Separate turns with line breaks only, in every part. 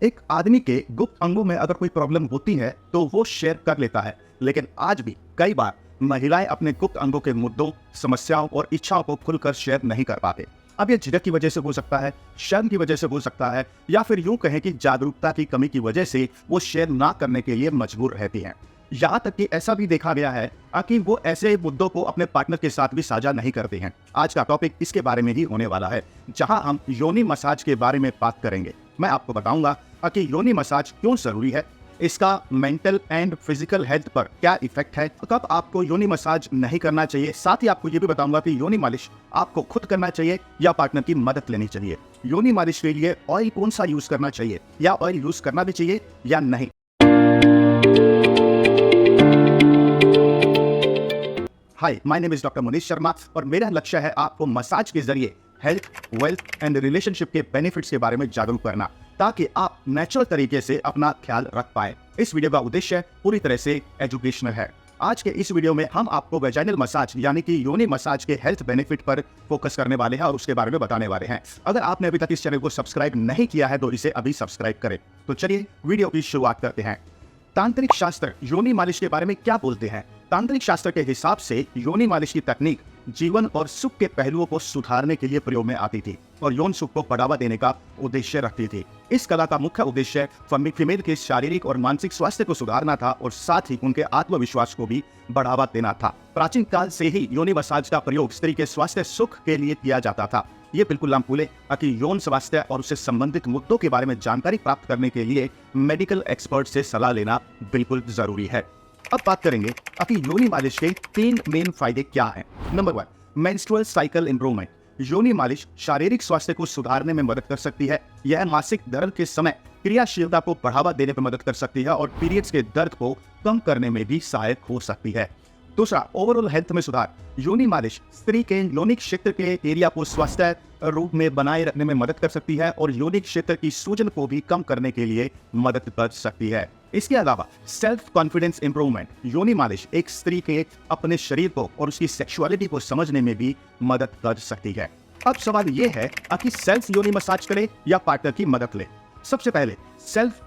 एक आदमी के गुप्त अंगों में अगर कोई प्रॉब्लम होती है तो वो शेयर कर लेता है, लेकिन आज भी कई बार महिलाएं अपने गुप्त अंगों के मुद्दों, समस्याओं और इच्छाओं को खुलकर शेयर नहीं कर पाते। अब ये झिझक की वजह से हो सकता है, शर्म की वजह से हो सकता है, या फिर यूं कहें कि जागरूकता की कमी की वजह से वो शेयर ना करने के लिए मजबूर रहती हैं। यहाँ तक कि ऐसा भी देखा गया है कि वो ऐसे मुद्दों को अपने पार्टनर के साथ भी साझा नहीं करते हैं। आज का टॉपिक इसके बारे में ही होने वाला है, जहां हम योनि मसाज के बारे में बात करेंगे। मैं आपको बताऊंगा कि योनि मसाज क्यों जरूरी है, इसका मेंटल एंड फिजिकल हेल्थ पर क्या इफेक्ट है, कब आपको योनि मसाज नहीं करना चाहिए। साथ ही आपको ये भी बताऊंगा कि योनि मालिश आपको खुद करना चाहिए या पार्टनर की मदद लेनी चाहिए। योनि मालिश के लिए ऑयल कौन सा यूज करना चाहिए, या ऑयल यूज करना भी चाहिए या नहीं। Hi, my name is doctor Manish Sharma और मेरा लक्ष्य है आपको मसाज के जरिए हेल्थ, वेल्थ एंड रिलेशनशिप के बेनिफिट्स के बारे में जागरूक करना, ताकि आप नेचुरल तरीके से अपना ख्याल रख पाए। इस वीडियो का उद्देश्य पूरी तरह से एजुकेशनल है। आज के इस वीडियो में हम आपको वेजाइनल मसाज यानी कि योनि मसाज के हेल्थ बेनिफिट पर फोकस करने वाले हैं और उसके बारे में बताने वाले हैं। अगर आपने अभी तक इस चैनल को सब्सक्राइब नहीं किया है तो इसे अभी सब्सक्राइब करें। तो चलिए वीडियो की शुरुआत करते हैं। तांत्रिक शास्त्र योनि मालिश के बारे में क्या बोलते हैं। तांत्रिक शास्त्र के हिसाब से योनि मालिश की तकनीक जीवन और सुख के पहलुओं को सुधारने के लिए प्रयोग में आती थी और यौन सुख को बढ़ावा देने का उद्देश्य रखती थी। इस कला का मुख्य उद्देश्य फीमेल के शारीरिक और मानसिक स्वास्थ्य को सुधारना था और साथ ही उनके आत्मविश्वास को भी बढ़ावा देना था। प्राचीन काल से ही योनि मसाज का प्रयोग स्त्री के स्वास्थ्य सुख के लिए किया जाता था। ये बिल्कुल ना भूले कि यौन स्वास्थ्य और उससे संबंधित मुद्दों के बारे में जानकारी प्राप्त करने के लिए मेडिकल एक्सपर्ट से सलाह लेना बिल्कुल जरूरी है। अब बात करेंगे कि योनि मालिश के 3 मेन फायदे क्या हैं। Number 1, menstrual cycle improvement. योनि मालिश शारीरिक स्वास्थ्य को सुधारने में मदद कर सकती है। यह मासिक दर्द के समय क्रियाशीलता को बढ़ावा देने में मदद कर सकती है और पीरियड्स के दर्द को कम करने में भी सहायक हो सकती है। दूसरा, ओवरऑल हेल्थ में सुधार। योनि मालिश स्त्री के योनिक क्षेत्र के एरिया को स्वस्थ रूप में बनाए रखने में मदद कर सकती है और योनिक क्षेत्र की सूजन को भी कम करने के लिए मदद कर सकती है। इसके अलावा सेल्फ कॉन्फिडेंस इंप्रूवमेंट। योनि मालिश एक स्त्री के अपने शरीर को और उसकी सेक्सुअलिटी को समझने में भी मदद कर सकती है। अब सवाल यह है कि सेल्फ योनि मसाज करें या पार्टनर की मदद ले। सबसे पहले सेल्फ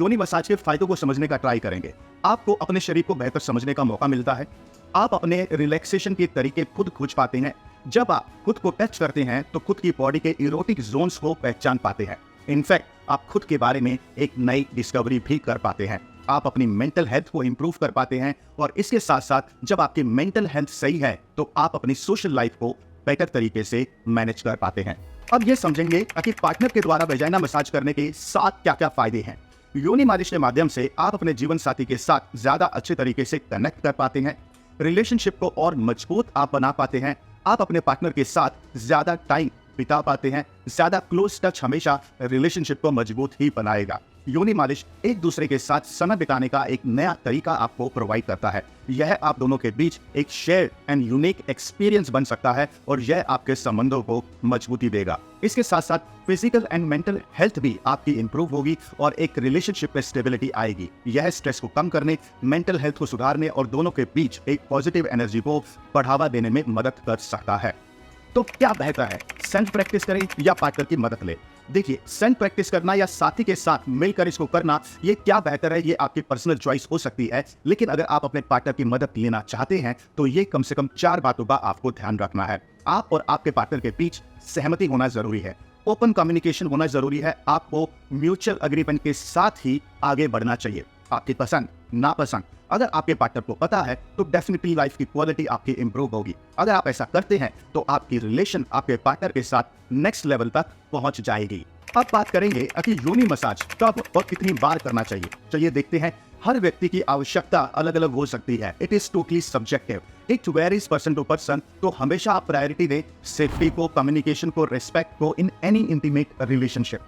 योनि मसाज के फायदों को समझने का ट्राई करेंगे। आपको अपने शरीर को बेहतर समझने का मौका मिलता है। आप अपने रिलैक्सेशन के तरीके खुद खोज पाते हैं। जब आप खुद को टच करते हैं तो खुद की बॉडी के इरोटिक जोन्स को पहचान पाते हैं। इनफैक्ट आप खुद के बारे में एक नई डिस्कवरी भी कर पाते हैं। आप अपनी मेंटल हेल्थ को इंप्रूव कर पाते हैं और इसके साथ साथ जब आपकी मेंटल हेल्थ सही है तो आप अपनी सोशल लाइफ को बेहतर तरीके से मैनेज कर पाते हैं। अब ये समझेंगे कि पार्टनर के द्वारा वेजाइना मसाज करने के 7 क्या-क्या फायदे हैं। योनि मालिश के माध्यम से आप अपने जीवन साथी के साथ ज्यादा अच्छे तरीके से कनेक्ट कर पाते हैं। रिलेशनशिप को और मजबूत आप बना पाते हैं। आप अपने पार्टनर के साथ ज्यादा टाइम बिता पाते हैं। ज्यादा क्लोज टच हमेशा रिलेशनशिप को मजबूत ही बनाएगा। योनि मालिश एक दूसरे के साथ समय बिताने का एक नया तरीका आपको प्रोवाइड करता है। यह आप दोनों के बीच एक शेयर एंड यूनिक एक्सपीरियंस बन सकता है और यह आपके संबंधों को मजबूती देगा। इसके साथ साथ फिजिकल एंड मेंटल हेल्थ भी आपकी इंप्रूव होगी और एक रिलेशनशिप में स्टेबिलिटी आएगी। यह स्ट्रेस को कम करने, मेंटल हेल्थ को सुधारने और दोनों के बीच एक पॉजिटिव एनर्जी को बढ़ावा देने में मदद कर सकता है। तो क्या बेहतर है, सेल्फ प्रैक्टिस करें या पार्टनर की मदद लें? देखिए, सेल्फ प्रैक्टिस करना या साथी के साथ मिलकर इसको करना, ये क्या बेहतर है, ये आपकी पर्सनल चॉइस हो सकती है। लेकिन अगर आप अपने पार्टनर की मदद लेना चाहते हैं तो ये कम से कम 4 बातों का आपको ध्यान रखना है। आप और आपके पार्टनर के बीच सहमति होना जरूरी है। ओपन कम्युनिकेशन होना जरूरी है। आपको म्यूचुअल एग्रीमेंट के साथ ही आगे बढ़ना चाहिए। आपकी पसंद, नापसंद अगर आपके पार्टनर को पता है तो डेफिनेटली लाइफ की क्वालिटी आपकी इंप्रूव होगी। अगर आप ऐसा करते हैं तो आपकी रिलेशन आपके पार्टनर के साथ नेक्स्ट लेवल तक पहुंच जाएगी। अब बात करेंगे कि योनि मसाज कब और कितनी बार करना चाहिए। चलिए देखते हैं। हर व्यक्ति की आवश्यकता अलग अलग हो सकती है। It is totally subjective. It varies person to person. तो हमेशा आप प्रायोरिटी दें सेफ्टी को, कम्युनिकेशन को, रिस्पेक्ट को इन एनी इंटीमेट रिलेशनशिप।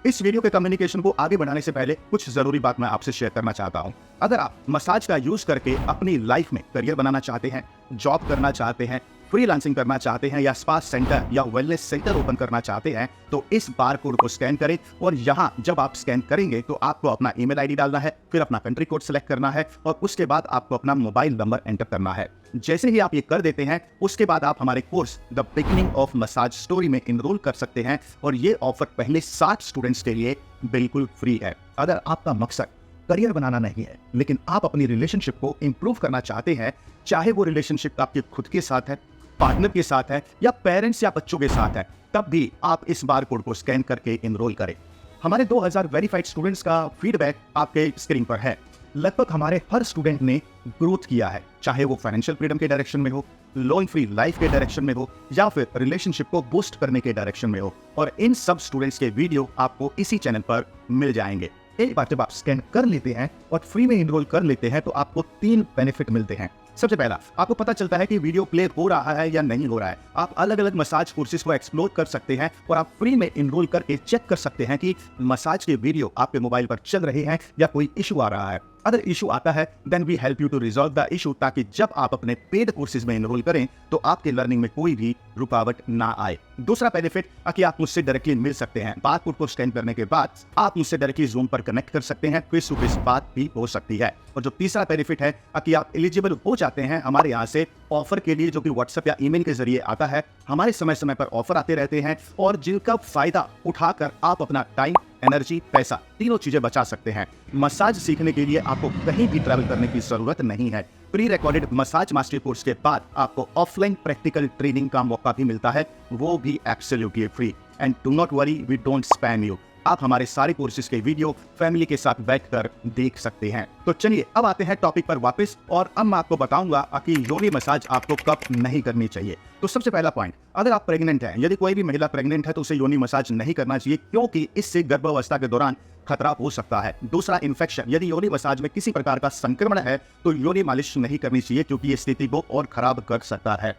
इस वीडियो के कम्युनिकेशन को आगे बढ़ाने से पहले कुछ जरूरी बात मैं आपसे शेयर करना चाहता हूं। अगर आप मसाज का यूज करके अपनी लाइफ में करियर बनाना चाहते हैं, जॉब करना चाहते हैं, फ्रीलांसिंग करना चाहते हैं या स्पा सेंटर या वेलनेस सेंटर ओपन करना चाहते हैं तो इस बार कोड को स्कैन करें और यहाँ जब आप स्कैन करेंगे तो आपको अपना ईमेल आईडी डालना है, फिर अपना कंट्री कोड सेलेक्ट करना है और उसके बाद आपको अपना मोबाइल नंबर एंटर करना है। जैसे ही आप ये कर देते हैं उसके बाद आप हमारे course the beginning of massage story में इनरोल कर सकते हैं और ये ऑफर पहले 60 स्टूडेंट्स के लिए बिल्कुल फ्री है। अगर आपका मकसद करियर बनाना नहीं है लेकिन आप अपनी रिलेशनशिप को इंप्रूव करना चाहते हैं, चाहे वो रिलेशनशिप आपके खुद के साथ है, पार्टनर के साथ है या पेरेंट्स या बच्चों के साथ है, तब भी आप इस बार कोड को स्कैन करके इनरोल करें। हमारे 2000 वेरीफाइड स्टूडेंट्स का फीडबैक आपके स्क्रीन पर है। लगभग हमारे हर स्टूडेंट ने ग्रोथ किया है, चाहे वो फाइनेंशियल फ्रीडम के डायरेक्शन में हो, लोन फ्री लाइफ के डायरेक्शन में हो या फिर रिलेशनशिप को बूस्ट करने के डायरेक्शन में हो। और इन सब स्टूडेंट्स के वीडियो आपको इसी चैनल पर मिल जाएंगे। एक बार जब आप स्कैन कर लेते हैं और फ्री में इनरोल कर लेते हैं तो आपको 3 बेनिफिट मिलते हैं। सबसे पहला, आपको पता चलता है कि वीडियो प्ले हो रहा है या नहीं हो रहा है। आप अलग अलग मसाज कोर्सेज को एक्सप्लोर कर सकते हैं और आप फ्री में इनरोल करके चेक कर सकते हैं कि मसाज के वीडियो आपके मोबाइल पर चल रहे हैं या कोई इशू आ रहा है। अगर इशू आता है then we help you to resolve the issue, ताकि जब आप अपने पेड कोर्सेज में इनरोल करें तो आपके लर्निंग में कोई भी रुकावट ना आए। दूसरा बेनिफिट कि आप मुझसे डायरेक्टली मिल सकते हैं। बार कोड को स्कैन करने के बाद आप मुझसे डायरेक्टली जूम पर कनेक्ट कर सकते हैं, फेस टू फेस बात भी हो सकती है। और जो तीसरा बेनिफिट है कि आप एलिजिबल हो जाते हैं हमारे यहाँ से ऑफर के लिए, जो कि व्हाट्सएप या ईमेल के जरिए आता है। हमारे समय समय पर ऑफर आते रहते हैं और जिनका फायदा उठाकर आप अपना टाइम, एनर्जी, पैसा तीनों चीजें बचा सकते हैं। मसाज सीखने के लिए आपको कहीं भी ट्रैवल करने की जरूरत नहीं है। Pre recorded massage mastery course के बाद आपको ऑफलाइन प्रैक्टिकल ट्रेनिंग का मौका भी मिलता है, वो भी absolutely free. And do not worry, we don't spam you. आप हमारे सारे कोर्सेज के वीडियो फैमिली के साथ बैठकर देख सकते हैं। तो चलिए अब आते हैं टॉपिक पर वापस और अब मैं आपको बताऊंगा कि योनि मसाज आपको कब नहीं करनी चाहिए। तो सबसे पहला पॉइंट, अगर आप प्रेग्नेंट हैं, यदि कोई भी महिला प्रेग्नेंट है तो उसे योनि मसाज नहीं करना चाहिए, क्योंकि इससे गर्भावस्था के दौरान खतरा हो सकता है। दूसरा, इन्फेक्शन, यदि योनि मसाज में किसी प्रकार का संक्रमण है तो योनि मालिश नहीं करनी चाहिए, क्योंकि ये स्थिति को और खराब कर सकता है।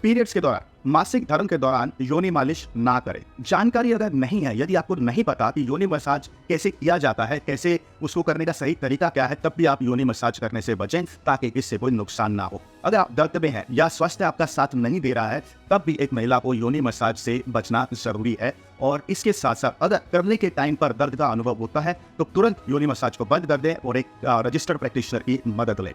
पीरियड्स के दौरान, मासिक धर्म के दौरान योनि मालिश ना करें। जानकारी अगर नहीं है, यदि आपको नहीं पता कि योनि मसाज कैसे किया जाता है, कैसे उसको करने का सही तरीका क्या है, तब भी आप योनि मसाज करने से बचें, ताकि इससे कोई नुकसान ना हो। अगर आप दर्द में हैं या स्वास्थ्य आपका साथ नहीं दे रहा है, तब भी एक महिला को योनि मसाज से बचना जरूरी है। और इसके साथ साथ अगर करने के टाइम पर दर्द का अनुभव होता है तो तुरंत योनि मसाज को बंद कर दें और एक रजिस्टर्ड प्रैक्टिशनर की मदद लें।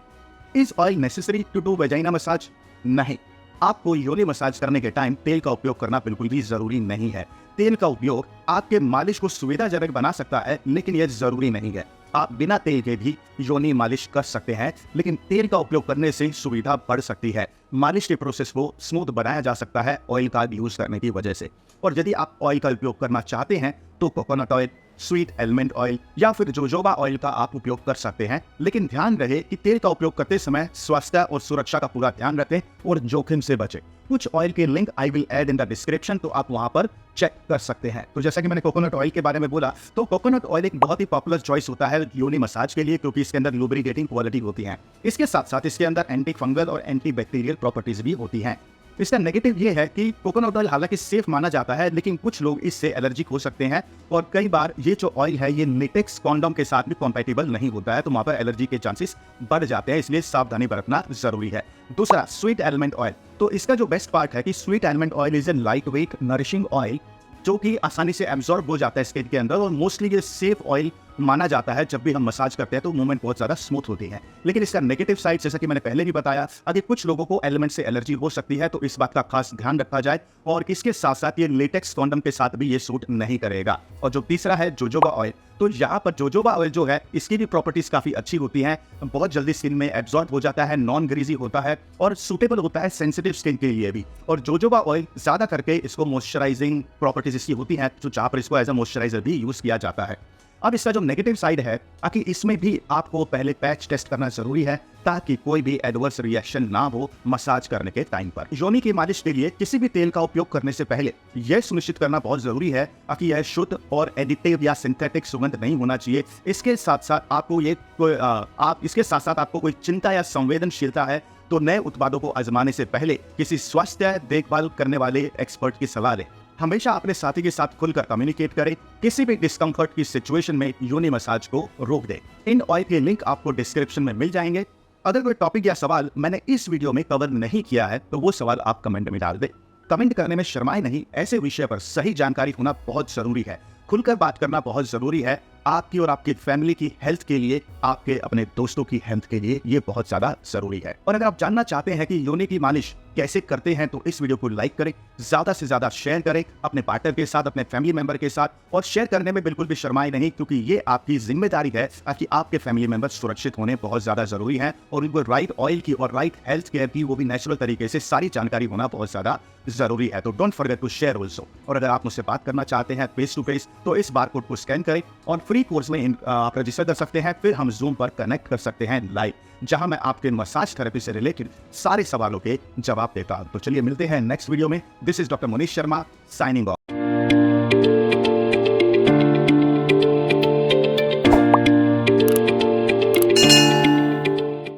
Is oil necessary to do vagina massage? नहीं, आपको योनि मसाज करने के टाइम तेल का उपयोग करना बिल्कुल भी जरूरी नहीं है। तेल का उपयोग आपके मालिश को सुविधाजनक बना सकता है, लेकिन यह जरूरी नहीं है। आप बिना तेल के भी योनि मालिश कर सकते हैं, लेकिन तेल का उपयोग करने से सुविधा बढ़ सकती है। मालिश के प्रोसेस को स्मूथ बनाया जा सकता है ऑयल का यूज करने की वजह से। और यदि आप ऑयल का उपयोग करना चाहते हैं तो coconut oil, sweet almond oil या फिर जोजोबा ऑयल का आप उपयोग कर सकते हैं। लेकिन ध्यान रहे कि तेल का उपयोग करते समय स्वास्थ्य और सुरक्षा का पूरा ध्यान रखें और जोखिम से बचें। कुछ ऑयल के link I will add in the description, तो आप वहां पर चेक कर सकते हैं। तो जैसा कि मैंने कोकोनट ऑयल के बारे में बोला, तो कोकोनट ऑयल एक बहुत ही पॉपुलर चॉइस होता है योनि मसाज के लिए, क्योंकि इसके अंदर लुब्रिकेटिंग क्वालिटी होती है। इसके साथ साथ इसके अंदर एंटी फंगल और एंटी बैक्टीरियल प्रॉपर्टीज भी होती हैं। इसका नेगेटिव ये है कि कोकोनट ऑयल हालांकि सेफ माना जाता है, लेकिन कुछ लोग इससे एलर्जिक हो सकते हैं और कई बार ये जो ऑयल है ये लेटेक्स कॉन्डोम के साथ भी कॉम्पैटिबल नहीं होता है, तो वहां पर एलर्जी के चांसेस बढ़ जाते हैं, इसलिए सावधानी बरतना जरूरी है। दूसरा, स्वीट एलमंड ऑयल। तो इसका जो बेस्ट पार्ट है कि sweet almond oil is a light weight nourishing oil, जो कि आसानी से एब्जॉर्ब हो जाता है स्किन के अंदर, और मोस्टली ये सेफ ऑयल माना जाता है। जब भी हम मसाज करते हैं तो मूवमेंट बहुत ज़्यादा स्मूथ होती है। लेकिन इसका नेगेटिव साइड, जैसा कि मैंने पहले भी बताया, अगर कुछ लोगों को एलिमेंट से एलर्जी हो सकती है तो इस बात का खास ध्यान रखा जाए। और इसके साथ साथ ये लेटेक्स कॉन्डम के साथ भी ये सूट नहीं करेगा। और जो तीसरा है जोजोबा ऑयल, तो यहाँ पर जोजोबा ऑयल जो है इसकी भी प्रॉपर्टीज काफ़ी अच्छी होती हैं, बहुत जल्दी स्किन में एब्जॉर्ब हो जाता है, नॉन ग्रीजी होता है और सूटेबल होता है सेंसिटिव स्किन के लिए भी। और जोजोबा ऑयल ज़्यादा करके इसको मॉइस्चराइजिंग प्रॉपर्टीज इसकी होती हैं, तो जहाँ पर इसको एज अ मॉइस्चराइजर भी यूज़ किया जाता है। अब इसका जो नेगेटिव साइड है कि इसमें भी आपको पहले पैच टेस्ट करना जरूरी है, ताकि कोई भी एडवर्स रिएक्शन ना हो मसाज करने के टाइम पर। योनि की मालिश के लिए किसी भी तेल का उपयोग करने से पहले यह सुनिश्चित करना बहुत जरूरी है कि यह शुद्ध और एडिटिव या सिंथेटिक सुगंध नहीं होना चाहिए। इसके साथ साथ आपको कोई चिंता या संवेदनशीलता है तो नए उत्पादों को आजमाने से पहले किसी स्वास्थ्य देखभाल करने वाले एक्सपर्ट की सलाह लें। हमेशा अपने साथी के साथ खुलकर कम्युनिकेट करें। किसी भी डिस्कम्फर्ट की सिचुएशन में योनि मसाज को रोक दें। इन ऑयल के लिंक आपको डिस्क्रिप्शन में मिल जाएंगे। अगर कोई टॉपिक या सवाल मैंने इस वीडियो में कवर नहीं किया है तो वो सवाल आप कमेंट में डाल दें। कमेंट करने में शर्माए नहीं, ऐसे विषय पर सही जानकारी होना बहुत जरूरी है। खुलकर बात करना बहुत जरूरी है, आपकी और आपकी फैमिली की हेल्थ के लिए, आपके अपने दोस्तों की हेल्थ के लिए ये बहुत ज्यादा जरूरी है। और अगर आप जानना चाहते हैं कि योनि की मालिश कैसे करते हैं तो इस वीडियो को लाइक करें, ज्यादा से ज्यादा शेयर करें अपने पार्टनर के साथ, अपने फैमिली मेंबर के साथ, और शेयर करने में बिल्कुल भी शर्माए नहीं, क्योंकि ये आपकी जिम्मेदारी है कि आपके फैमिली मेंबर सुरक्षित होने बहुत ज्यादा जरूरी है और उनको राइट ऑयल की और राइट हेल्थ केयर की, वो भी नेचुरल तरीके से, सारी जानकारी होना बहुत ज्यादा जरूरी है। तो don't forget to share also. और अगर आप मुझसे बात करना चाहते हैं फेस टू फेस तो इस बारकोड को स्कैन करें और फ्री कोर्स में आप रजिस्टर कर सकते हैं। फिर हम जूम पर कनेक्ट कर सकते हैं लाइव, जहां मैं आपके मसाज थेरेपी से रिलेटेड सारे सवालों के जवाब देता हूं। तो चलिए मिलते हैं नेक्स्ट वीडियो में। This is doctor Manish Sharma signing off.